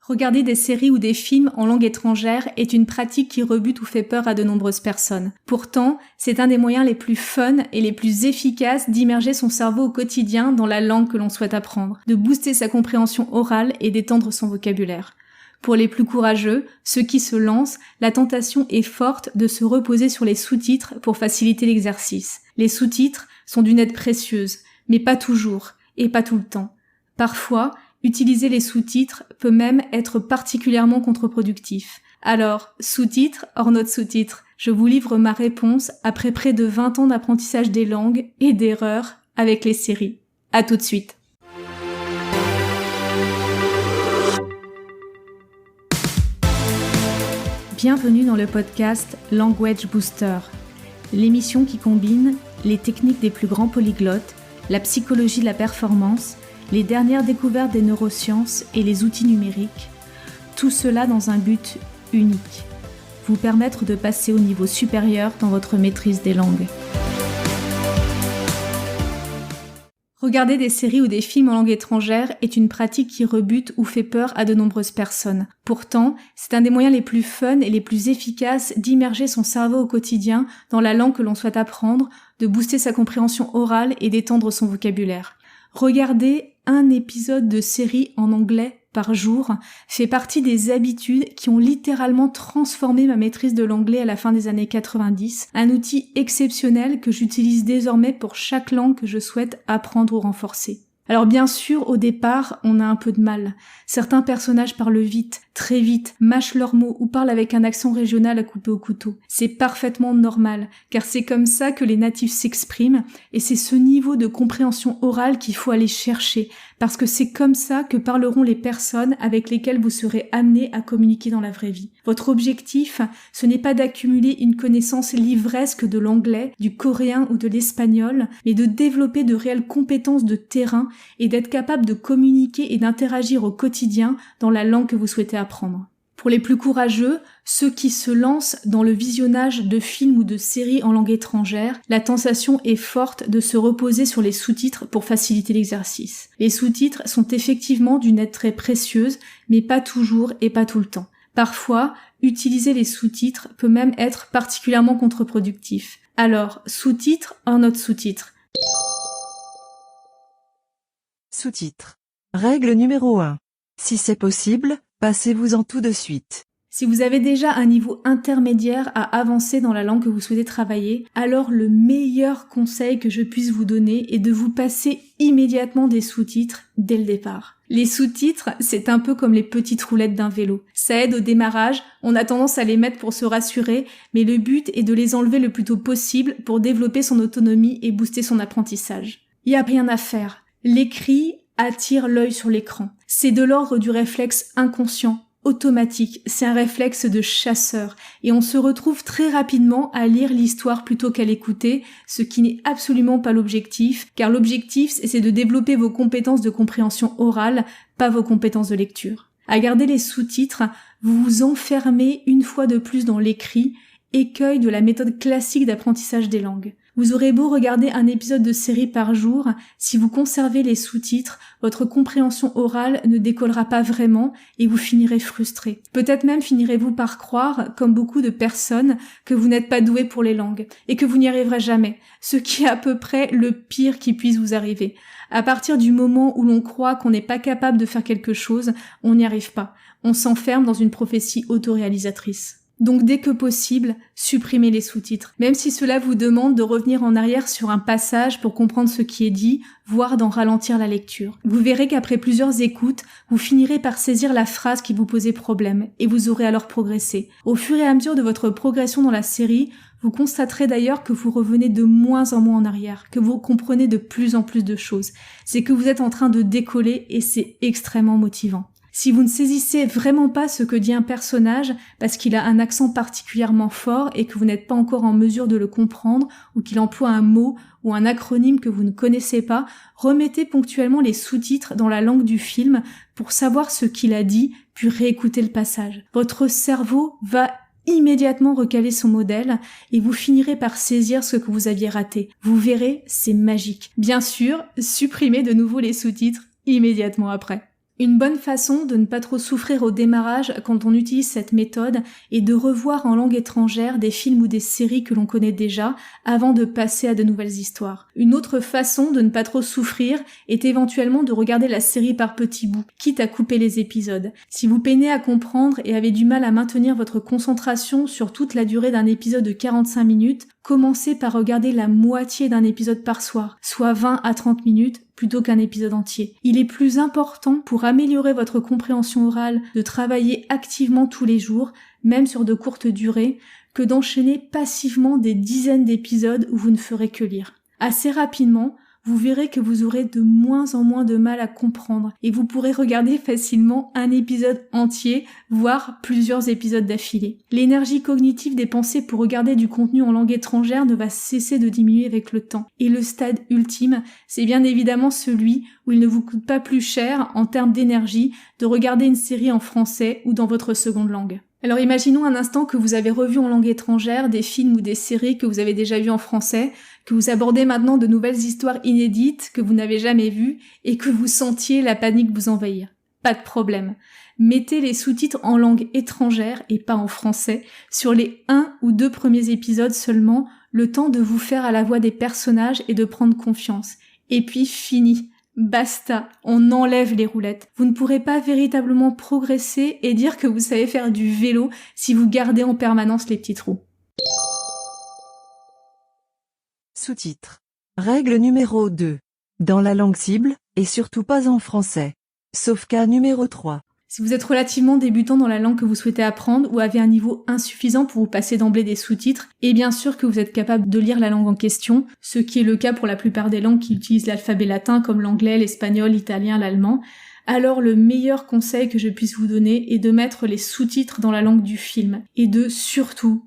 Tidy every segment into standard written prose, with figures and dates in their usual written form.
Regarder des séries ou des films en langue étrangère est une pratique qui rebute ou fait peur à de nombreuses personnes. Pourtant, c'est un des moyens les plus fun et les plus efficaces d'immerger son cerveau au quotidien dans la langue que l'on souhaite apprendre, de booster sa compréhension orale et d'étendre son vocabulaire. Pour les plus courageux, ceux qui se lancent, la tentation est forte de se reposer sur les sous-titres pour faciliter l'exercice. Les sous-titres sont d'une aide précieuse, mais pas toujours, et pas tout le temps. Parfois, utiliser les sous-titres peut même être particulièrement contre-productif. Alors, sous-titres, hors note sous-titres, je vous livre ma réponse après près de 20 ans d'apprentissage des langues et d'erreurs avec les séries. À tout de suite. Bienvenue dans le podcast Language Booster, l'émission qui combine les techniques des plus grands polyglottes, la psychologie de la performance, les dernières découvertes des neurosciences et les outils numériques, tout cela dans un but unique, vous permettre de passer au niveau supérieur dans votre maîtrise des langues. Regarder des séries ou des films en langue étrangère est une pratique qui rebute ou fait peur à de nombreuses personnes. Pourtant, c'est un des moyens les plus fun et les plus efficaces d'immerger son cerveau au quotidien dans la langue que l'on souhaite apprendre, de booster sa compréhension orale et d'étendre son vocabulaire. Regarder un épisode de série en anglais par jour fait partie des habitudes qui ont littéralement transformé ma maîtrise de l'anglais à la fin des années 90, un outil exceptionnel que j'utilise désormais pour chaque langue que je souhaite apprendre ou renforcer. Alors bien sûr, au départ, on a un peu de mal. Certains personnages parlent vite, très vite, mâchent leurs mots ou parlent avec un accent régional à couper au couteau. C'est parfaitement normal, car c'est comme ça que les natifs s'expriment, et c'est ce niveau de compréhension orale qu'il faut aller chercher, parce que c'est comme ça que parleront les personnes avec lesquelles vous serez amenés à communiquer dans la vraie vie. Votre objectif, ce n'est pas d'accumuler une connaissance livresque de l'anglais, du coréen ou de l'espagnol, mais de développer de réelles compétences de terrain et d'être capable de communiquer et d'interagir au quotidien dans la langue que vous souhaitez apprendre. Pour les plus courageux, ceux qui se lancent dans le visionnage de films ou de séries en langue étrangère, la tentation est forte de se reposer sur les sous-titres pour faciliter l'exercice. Les sous-titres sont effectivement d'une aide très précieuse, mais pas toujours et pas tout le temps. Parfois, utiliser les sous-titres peut même être particulièrement contre-productif. Alors, sous-titres hors note sous-titres. Sous-titres. Règle numéro 1. Si c'est possible, passez-vous-en tout de suite. Si vous avez déjà un niveau intermédiaire à avancer dans la langue que vous souhaitez travailler, alors le meilleur conseil que je puisse vous donner est de vous passer immédiatement des sous-titres dès le départ. Les sous-titres, c'est un peu comme les petites roulettes d'un vélo. Ça aide au démarrage, on a tendance à les mettre pour se rassurer, mais le but est de les enlever le plus tôt possible pour développer son autonomie et booster son apprentissage. Il n'y a rien à faire. L'écrit attire l'œil sur l'écran. C'est de l'ordre du réflexe inconscient, automatique. C'est un réflexe de chasseur. Et on se retrouve très rapidement à lire l'histoire plutôt qu'à l'écouter, ce qui n'est absolument pas l'objectif, car l'objectif, c'est de développer vos compétences de compréhension orale, pas vos compétences de lecture. À garder les sous-titres, vous vous enfermez une fois de plus dans l'écrit, écueil de la méthode classique d'apprentissage des langues. Vous aurez beau regarder un épisode de série par jour, si vous conservez les sous-titres, votre compréhension orale ne décollera pas vraiment et vous finirez frustré. Peut-être même finirez-vous par croire, comme beaucoup de personnes, que vous n'êtes pas doué pour les langues et que vous n'y arriverez jamais, ce qui est à peu près le pire qui puisse vous arriver. À partir du moment où l'on croit qu'on n'est pas capable de faire quelque chose, on n'y arrive pas. On s'enferme dans une prophétie autoréalisatrice. Donc dès que possible, supprimez les sous-titres. Même si cela vous demande de revenir en arrière sur un passage pour comprendre ce qui est dit, voire d'en ralentir la lecture. Vous verrez qu'après plusieurs écoutes, vous finirez par saisir la phrase qui vous posait problème et vous aurez alors progressé. Au fur et à mesure de votre progression dans la série, vous constaterez d'ailleurs que vous revenez de moins en moins en arrière, que vous comprenez de plus en plus de choses. C'est que vous êtes en train de décoller et c'est extrêmement motivant. Si vous ne saisissez vraiment pas ce que dit un personnage parce qu'il a un accent particulièrement fort et que vous n'êtes pas encore en mesure de le comprendre ou qu'il emploie un mot ou un acronyme que vous ne connaissez pas, remettez ponctuellement les sous-titres dans la langue du film pour savoir ce qu'il a dit puis réécouter le passage. Votre cerveau va immédiatement recaler son modèle et vous finirez par saisir ce que vous aviez raté. Vous verrez, c'est magique. Bien sûr, supprimez de nouveau les sous-titres immédiatement après. Une bonne façon de ne pas trop souffrir au démarrage quand on utilise cette méthode est de revoir en langue étrangère des films ou des séries que l'on connaît déjà avant de passer à de nouvelles histoires. Une autre façon de ne pas trop souffrir est éventuellement de regarder la série par petits bouts, quitte à couper les épisodes. Si vous peinez à comprendre et avez du mal à maintenir votre concentration sur toute la durée d'un épisode de 45 minutes, commencez par regarder la moitié d'un épisode par soir, soit 20 à 30 minutes, plutôt qu'un épisode entier. Il est plus important pour améliorer votre compréhension orale de travailler activement tous les jours, même sur de courtes durées, que d'enchaîner passivement des dizaines d'épisodes où vous ne ferez que lire. Assez rapidement, vous verrez que vous aurez de moins en moins de mal à comprendre et vous pourrez regarder facilement un épisode entier, voire plusieurs épisodes d'affilée. L'énergie cognitive dépensée pour regarder du contenu en langue étrangère ne va cesser de diminuer avec le temps. Et le stade ultime, c'est bien évidemment celui où il ne vous coûte pas plus cher en termes d'énergie de regarder une série en français ou dans votre seconde langue. Alors imaginons un instant que vous avez revu en langue étrangère des films ou des séries que vous avez déjà vus en français, que vous abordez maintenant de nouvelles histoires inédites que vous n'avez jamais vues et que vous sentiez la panique vous envahir. Pas de problème. Mettez les sous-titres en langue étrangère et pas en français sur les 1 ou 2 premiers épisodes seulement, le temps de vous faire à la voix des personnages et de prendre confiance. Et puis fini. Basta, on enlève les roulettes. Vous ne pourrez pas véritablement progresser et dire que vous savez faire du vélo si vous gardez en permanence les petits trous. Sous-titres. Règle numéro 2. Dans la langue cible, et surtout pas en français. Sauf cas numéro 3. Si vous êtes relativement débutant dans la langue que vous souhaitez apprendre ou avez un niveau insuffisant pour vous passer d'emblée des sous-titres, et bien sûr que vous êtes capable de lire la langue en question, ce qui est le cas pour la plupart des langues qui utilisent l'alphabet latin comme l'anglais, l'espagnol, l'italien, l'allemand, alors le meilleur conseil que je puisse vous donner est de mettre les sous-titres dans la langue du film et de surtout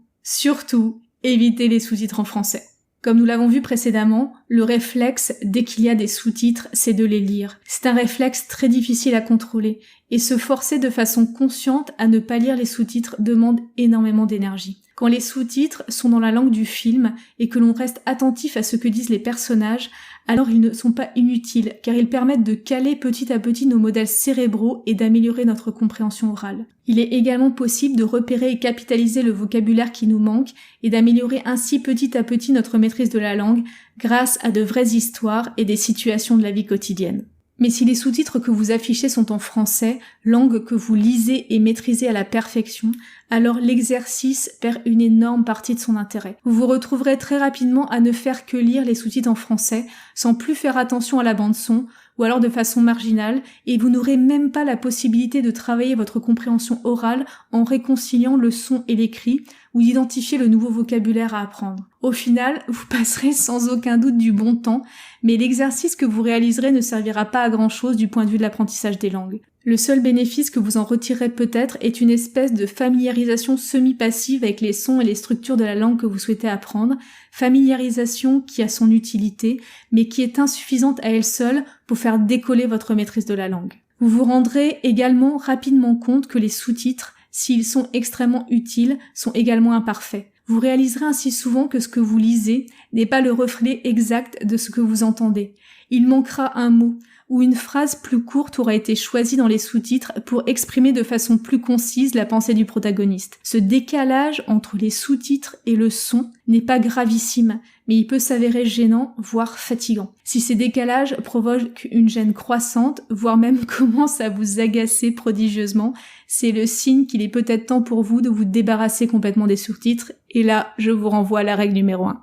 éviter les sous-titres en français. Comme nous l'avons vu précédemment, le réflexe, dès qu'il y a des sous-titres, c'est de les lire. C'est un réflexe très difficile à contrôler, et se forcer de façon consciente à ne pas lire les sous-titres demande énormément d'énergie. Quand les sous-titres sont dans la langue du film et que l'on reste attentif à ce que disent les personnages, alors ils ne sont pas inutiles, car ils permettent de caler petit à petit nos modèles cérébraux et d'améliorer notre compréhension orale. Il est également possible de repérer et capitaliser le vocabulaire qui nous manque et d'améliorer ainsi petit à petit notre maîtrise de la langue grâce à de vraies histoires et des situations de la vie quotidienne. Mais si les sous-titres que vous affichez sont en français, langue que vous lisez et maîtrisez à la perfection, alors l'exercice perd une énorme partie de son intérêt. Vous vous retrouverez très rapidement à ne faire que lire les sous-titres en français, sans plus faire attention à la bande-son, ou alors de façon marginale, et vous n'aurez même pas la possibilité de travailler votre compréhension orale en réconciliant le son et l'écrit, ou d'identifier le nouveau vocabulaire à apprendre. Au final, vous passerez sans aucun doute du bon temps, mais l'exercice que vous réaliserez ne servira pas à grand chose du point de vue de l'apprentissage des langues. Le seul bénéfice que vous en retirerez peut-être est une espèce de familiarisation semi-passive avec les sons et les structures de la langue que vous souhaitez apprendre, familiarisation qui a son utilité, mais qui est insuffisante à elle seule pour faire décoller votre maîtrise de la langue. Vous vous rendrez également rapidement compte que les sous-titres, s'ils sont extrêmement utiles, sont également imparfaits. Vous réaliserez ainsi souvent que ce que vous lisez n'est pas le reflet exact de ce que vous entendez. Il manquera un mot, ou une phrase plus courte aura été choisie dans les sous-titres pour exprimer de façon plus concise la pensée du protagoniste. Ce décalage entre les sous-titres et le son n'est pas gravissime, mais il peut s'avérer gênant, voire fatigant. Si ces décalages provoquent une gêne croissante, voire même commencent à vous agacer prodigieusement, c'est le signe qu'il est peut-être temps pour vous de vous débarrasser complètement des sous-titres, et là, je vous renvoie à la règle numéro 1.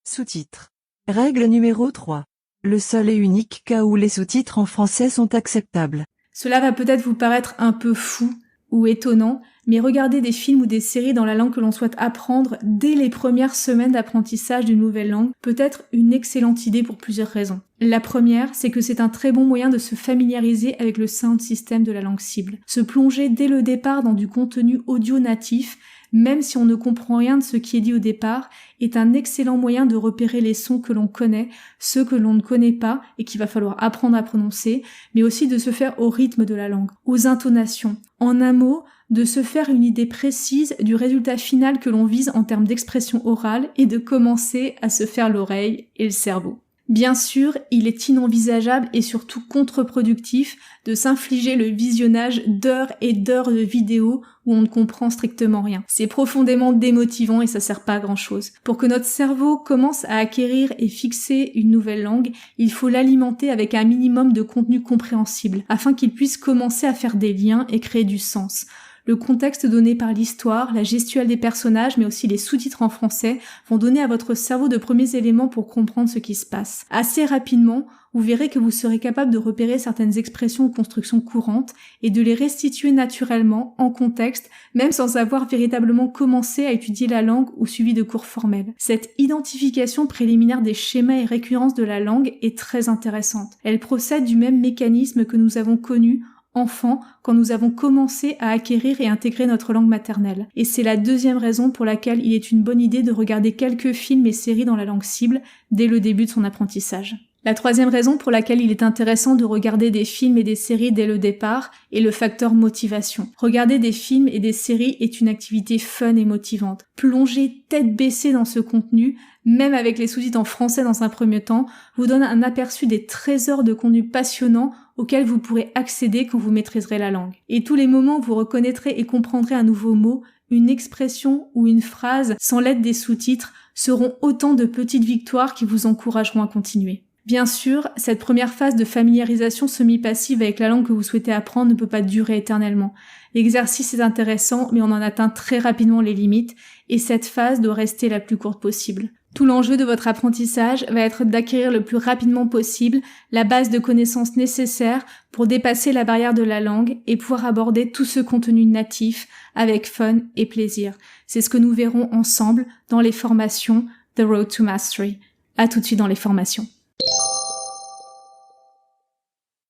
Sous-titres. Règle numéro 3. Le seul et unique cas où les sous-titres en français sont acceptables. Cela va peut-être vous paraître un peu fou ou étonnant, mais regarder des films ou des séries dans la langue que l'on souhaite apprendre dès les premières semaines d'apprentissage d'une nouvelle langue peut être une excellente idée pour plusieurs raisons. La première, c'est que c'est un très bon moyen de se familiariser avec le sound system de la langue cible. Se plonger dès le départ dans du contenu audio natif, même si on ne comprend rien de ce qui est dit au départ, est un excellent moyen de repérer les sons que l'on connaît, ceux que l'on ne connaît pas et qu'il va falloir apprendre à prononcer, mais aussi de se faire au rythme de la langue, aux intonations. En un mot, de se faire une idée précise du résultat final que l'on vise en termes d'expression orale et de commencer à se faire l'oreille et le cerveau. Bien sûr, il est inenvisageable et surtout contre-productif de s'infliger le visionnage d'heures et d'heures de vidéos où on ne comprend strictement rien. C'est profondément démotivant et ça sert pas à grand chose. Pour que notre cerveau commence à acquérir et fixer une nouvelle langue, il faut l'alimenter avec un minimum de contenu compréhensible, afin qu'il puisse commencer à faire des liens et créer du sens. Le contexte donné par l'histoire, la gestuelle des personnages, mais aussi les sous-titres en français vont donner à votre cerveau de premiers éléments pour comprendre ce qui se passe. Assez rapidement, vous verrez que vous serez capable de repérer certaines expressions ou constructions courantes et de les restituer naturellement, en contexte, même sans avoir véritablement commencé à étudier la langue ou suivi de cours formels. Cette identification préliminaire des schémas et récurrences de la langue est très intéressante. Elle procède du même mécanisme que nous avons connu enfant quand nous avons commencé à acquérir et intégrer notre langue maternelle. Et c'est la deuxième raison pour laquelle il est une bonne idée de regarder quelques films et séries dans la langue cible dès le début de son apprentissage. La troisième raison pour laquelle il est intéressant de regarder des films et des séries dès le départ est le facteur motivation. Regarder des films et des séries est une activité fun et motivante. Plonger tête baissée dans ce contenu, même avec les sous-titres en français dans un premier temps, vous donne un aperçu des trésors de contenu passionnant auxquels vous pourrez accéder quand vous maîtriserez la langue. Et tous les moments où vous reconnaîtrez et comprendrez un nouveau mot, une expression ou une phrase sans l'aide des sous-titres seront autant de petites victoires qui vous encourageront à continuer. Bien sûr, cette première phase de familiarisation semi-passive avec la langue que vous souhaitez apprendre ne peut pas durer éternellement. L'exercice est intéressant, mais on en atteint très rapidement les limites, et cette phase doit rester la plus courte possible. Tout l'enjeu de votre apprentissage va être d'acquérir le plus rapidement possible la base de connaissances nécessaires pour dépasser la barrière de la langue et pouvoir aborder tout ce contenu natif avec fun et plaisir. C'est ce que nous verrons ensemble dans les formations The Road to Mastery. À tout de suite dans les formations.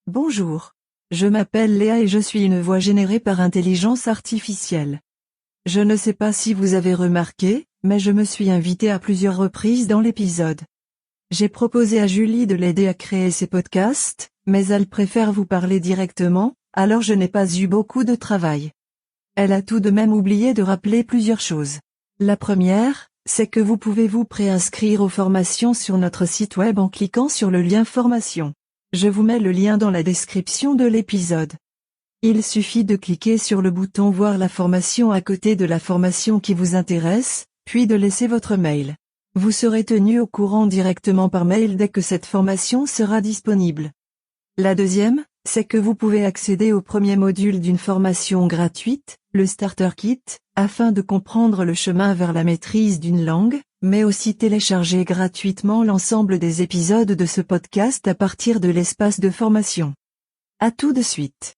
Bonjour. Je m'appelle Léa et je suis une voix générée par intelligence artificielle. Je ne sais pas si vous avez remarqué, mais je me suis invitée à plusieurs reprises dans l'épisode. J'ai proposé à Julie de l'aider à créer ses podcasts, mais elle préfère vous parler directement, alors je n'ai pas eu beaucoup de travail. Elle a tout de même oublié de rappeler plusieurs choses. La première, c'est que vous pouvez vous préinscrire aux formations sur notre site web en cliquant sur le lien formation. Je vous mets le lien dans la description de l'épisode. Il suffit de cliquer sur le bouton voir la formation à côté de la formation qui vous intéresse, puis de laisser votre mail. Vous serez tenu au courant directement par mail dès que cette formation sera disponible. La deuxième, c'est que vous pouvez accéder au premier module d'une formation gratuite, le Starter Kit, afin de comprendre le chemin vers la maîtrise d'une langue, mais aussi télécharger gratuitement l'ensemble des épisodes de ce podcast à partir de l'espace de formation. À tout de suite.